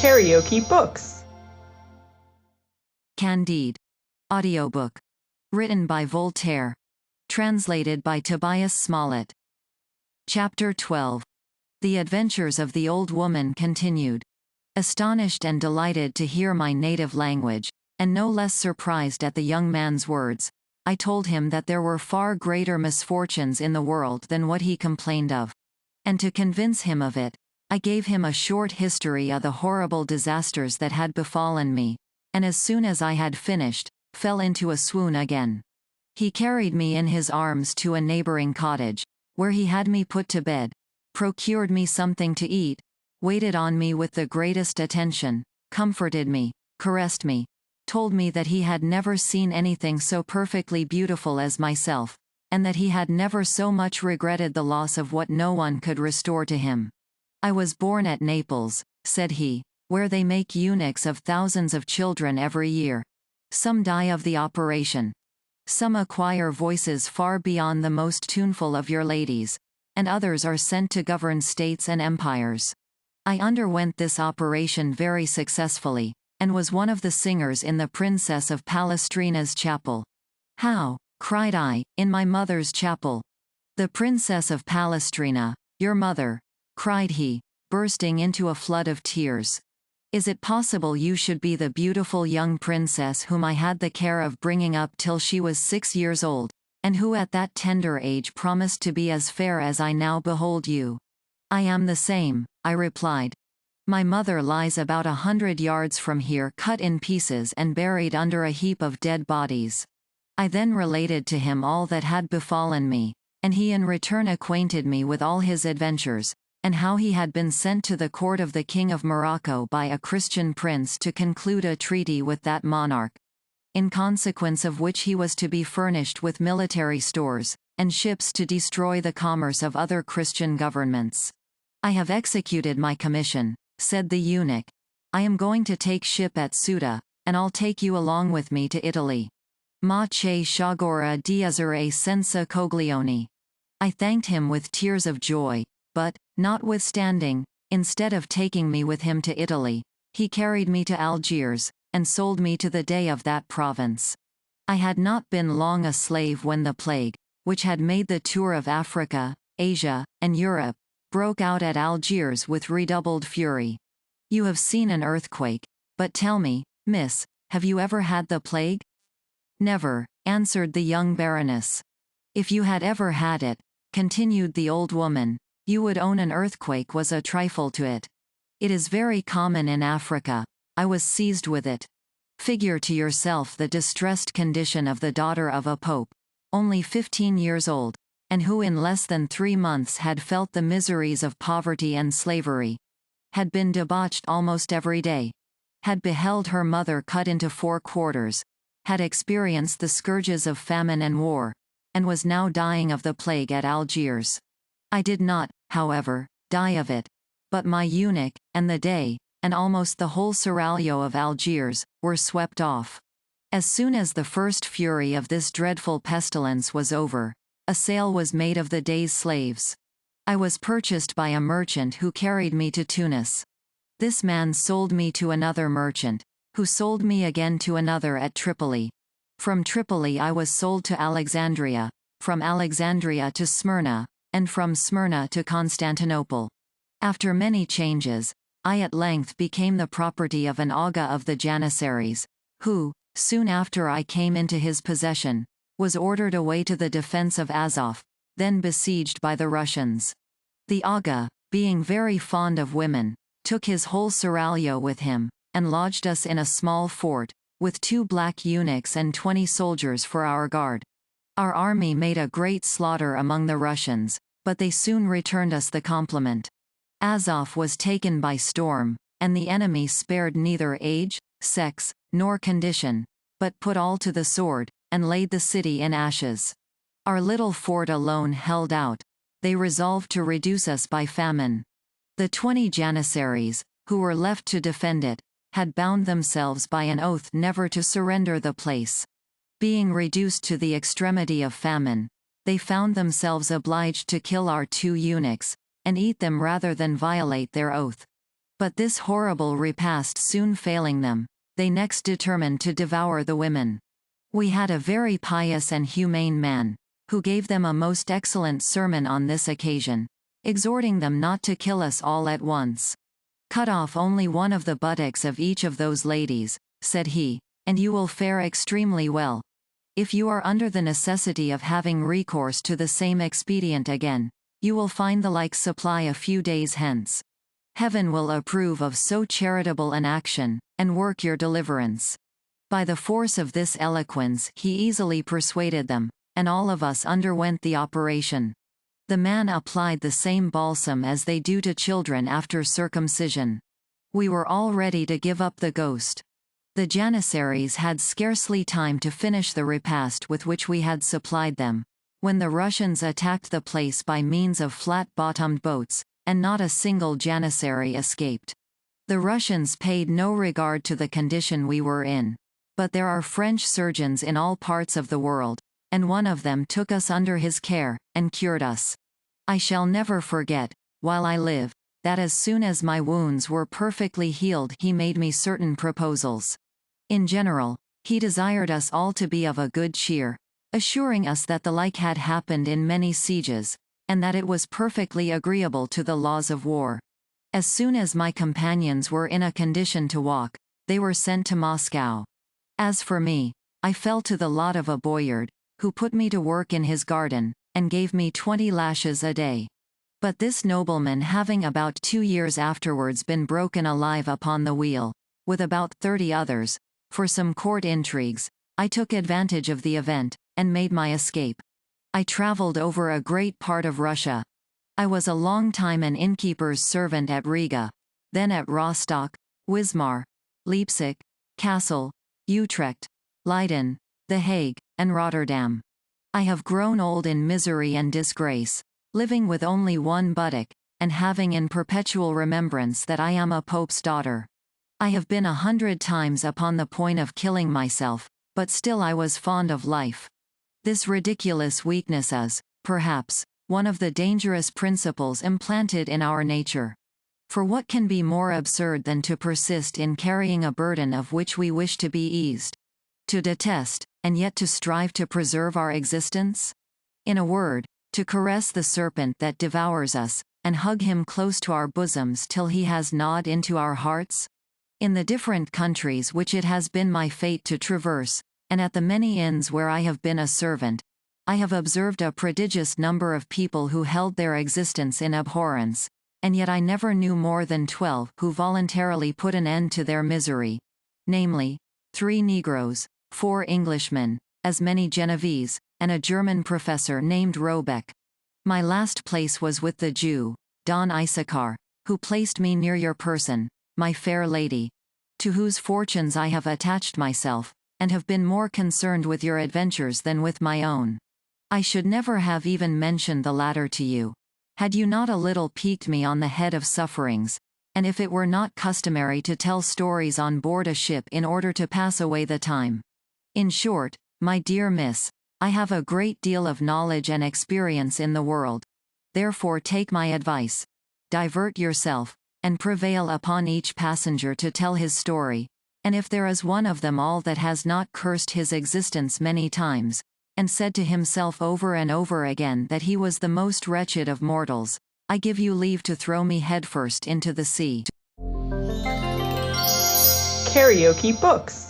KaraokeBooks. Candide. Audiobook. Written by Voltaire. Translated by Tobias Smollett. Chapter 12. The adventures of the old woman continued. Astonished and delighted to hear my native language, and no less surprised at the young man's words, I told him that there were far greater misfortunes in the world than what he complained of. And to convince him of it, I gave him a short history of the horrible disasters that had befallen me, and as soon as I had finished, fell into a swoon again. He carried me in his arms to a neighboring cottage, where he had me put to bed, procured me something to eat, waited on me with the greatest attention, comforted me, caressed me, told me that he had never seen anything so perfectly beautiful as myself, and that he had never so much regretted the loss of what no one could restore to him. I was born at Naples, said he, where they make eunuchs of thousands of children every year. Some die of the operation. Some acquire voices far beyond the most tuneful of your ladies, and others are sent to govern states and empires. I underwent this operation very successfully, and was one of the singers in the Princess of Palestrina's chapel. How? Cried I, in my mother's chapel. The Princess of Palestrina, your mother, cried he, bursting into a flood of tears. Is it possible you should be the beautiful young princess whom I had the care of bringing up till she was 6 years old, and who at that tender age promised to be as fair as I now behold you? I am the same, I replied. My mother lies about 100 yards from here, cut in pieces and buried under a heap of dead bodies. I then related to him all that had befallen me, and he in return acquainted me with all his adventures, and how he had been sent to the court of the King of Morocco by a Christian prince to conclude a treaty with that monarch, in consequence of which he was to be furnished with military stores, and ships to destroy the commerce of other Christian governments. I have executed my commission, said the eunuch. I am going to take ship at Ceuta, and I'll take you along with me to Italy. Ma che sciagura di essere senza coglioni. I thanked him with tears of joy, but, notwithstanding, instead of taking me with him to Italy, he carried me to Algiers, and sold me to the Dey of that province. I had not been long a slave when the plague, which had made the tour of Africa, Asia, and Europe, broke out at Algiers with redoubled fury. You have seen an earthquake, but tell me, miss, have you ever had the plague? Never, answered the young baroness. If you had ever had it, continued the old woman, you would own an earthquake was a trifle to it. It is very common in Africa. I was seized with it. Figure to yourself the distressed condition of the daughter of a pope, only 15 years old, and who in less than 3 months had felt the miseries of poverty and slavery, had been debauched almost every day, had beheld her mother cut into 4 quarters, had experienced the scourges of famine and war, and was now dying of the plague at Algiers. I did not, however, die of it, but my eunuch, and the Dey, and almost the whole seraglio of Algiers, were swept off. As soon as the first fury of this dreadful pestilence was over, a sale was made of the Dey's slaves. I was purchased by a merchant who carried me to Tunis. This man sold me to another merchant, who sold me again to another at Tripoli. From Tripoli I was sold to Alexandria, from Alexandria to Smyrna, and from Smyrna to Constantinople. After many changes, I at length became the property of an Aga of the Janissaries, who, soon after I came into his possession, was ordered away to the defense of Azov, then besieged by the Russians. The Aga, being very fond of women, took his whole seraglio with him, and lodged us in a small fort, with 2 black eunuchs and 20 soldiers for our guard. Our army made a great slaughter among the Russians, but they soon returned us the compliment. Azov was taken by storm, and the enemy spared neither age, sex, nor condition, but put all to the sword, and laid the city in ashes. Our little fort alone held out. They resolved to reduce us by famine. The 20 Janissaries, who were left to defend it, had bound themselves by an oath never to surrender the place. Being reduced to the extremity of famine, they found themselves obliged to kill our 2 eunuchs, and eat them rather than violate their oath. But this horrible repast soon failing them, they next determined to devour the women. We had a very pious and humane man, who gave them a most excellent sermon on this occasion, exhorting them not to kill us all at once. Cut off only one of the buttocks of each of those ladies, said he, and you will fare extremely well. If you are under the necessity of having recourse to the same expedient again, you will find the like supply a few days hence. Heaven will approve of so charitable an action, and work your deliverance. By the force of this eloquence he easily persuaded them, and all of us underwent the operation. The man applied the same balsam as they do to children after circumcision. We were all ready to give up the ghost. The Janissaries had scarcely time to finish the repast with which we had supplied them, when the Russians attacked the place by means of flat-bottomed boats, and not a single Janissary escaped. The Russians paid no regard to the condition we were in. But there are French surgeons in all parts of the world, and one of them took us under his care, and cured us. I shall never forget, while I live, that as soon as my wounds were perfectly healed he made me certain proposals. In general, he desired us all to be of a good cheer, assuring us that the like had happened in many sieges, and that it was perfectly agreeable to the laws of war. As soon as my companions were in a condition to walk, they were sent to Moscow. As for me, I fell to the lot of a boyard, who put me to work in his garden, and gave me 20 lashes a day. But this nobleman having about 2 years afterwards been broken alive upon the wheel, with about 30 others, for some court intrigues, I took advantage of the event, and made my escape. I travelled over a great part of Russia. I was a long time an innkeeper's servant at Riga, then at Rostock, Wismar, Leipzig, Kassel, Utrecht, Leiden, The Hague, and Rotterdam. I have grown old in misery and disgrace, living with only one buttock, and having in perpetual remembrance that I am a pope's daughter. I have been 100 times upon the point of killing myself, but still I was fond of life. This ridiculous weakness is, perhaps, one of the dangerous principles implanted in our nature. For what can be more absurd than to persist in carrying a burden of which we wish to be eased? To detest, and yet to strive to preserve our existence? In a word, to caress the serpent that devours us, and hug him close to our bosoms till he has gnawed into our hearts? In the different countries which it has been my fate to traverse, and at the many inns where I have been a servant, I have observed a prodigious number of people who held their existence in abhorrence, and yet I never knew more than 12 who voluntarily put an end to their misery, namely, 3 Negroes, 4 Englishmen, as many Genevese, and a German professor named Robeck. My last place was with the Jew, Don Issachar, who placed me near your person, my fair lady, to whose fortunes I have attached myself, and have been more concerned with your adventures than with my own. I should never have even mentioned the latter to you, had you not a little piqued me on the head of sufferings, and if it were not customary to tell stories on board a ship in order to pass away the time. In short, my dear miss, I have a great deal of knowledge and experience in the world. Therefore take my advice. Divert yourself, and prevail upon each passenger to tell his story, and if there is one of them all that has not cursed his existence many times, and said to himself over and over again that he was the most wretched of mortals, I give you leave to throw me headfirst into the sea. KaraokeBooks.